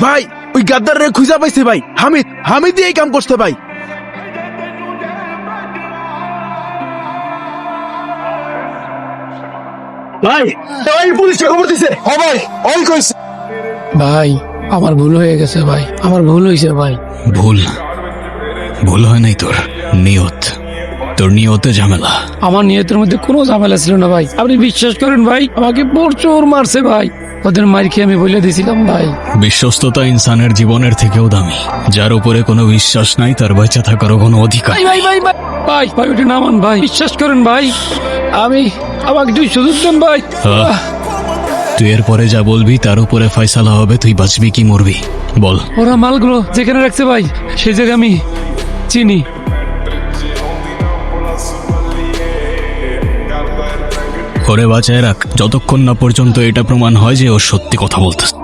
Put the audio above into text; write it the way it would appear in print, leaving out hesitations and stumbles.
ভাই ওই গাদ্দারে খুঁজা পাইছে ভাই, হামিদ দিয়ে এই কাম করছে ভাই। ভাই এই পুলিশকে খবর দিছে। ও ভাই ওই কইছে। ভাই আমার ভুল হয়ে গেছে ভাই, আমার ভুল হয়েছে ভাই। ভুল হয় নাই তোর নিয়তে ঝামেলা। আমার নিয়তের মধ্যে কোনো ঝামেলা ছিল না ভাই, আপনি বিশ্বাস করেন ভাই, আমাকে প্রচুর মারছে ভাই, ওদের মার খেয়ে আমি বলে দিছিলাম ভাই। বিশ্বস্ততা ইনসানের জীবনের থেকেও দামি। যার উপরে কোনো বিশ্বাস নাই তার বেঁচে থাকারও কোনো অধিকার। ভাই ভাই ভাই ভাই ভাই ভাই ওটা নামান ভাই, বিশ্বাস করেন ভাই, আমাকে একটু সুযোগ দেন ভাই। তুই এরপরে যা বলবি তার উপরে ফয়সালা হবে, তুই বাঁচবি কি মরবি বল। ওরা মালগুলো যেখানে রাখছে ভাই সেই জায়গা আমি চিনি। ওরে বাঁচায় রাখ যতক্ষণ না পর্যন্ত এটা প্রমাণ হয় যে ও সত্যি কথা বলতেছে।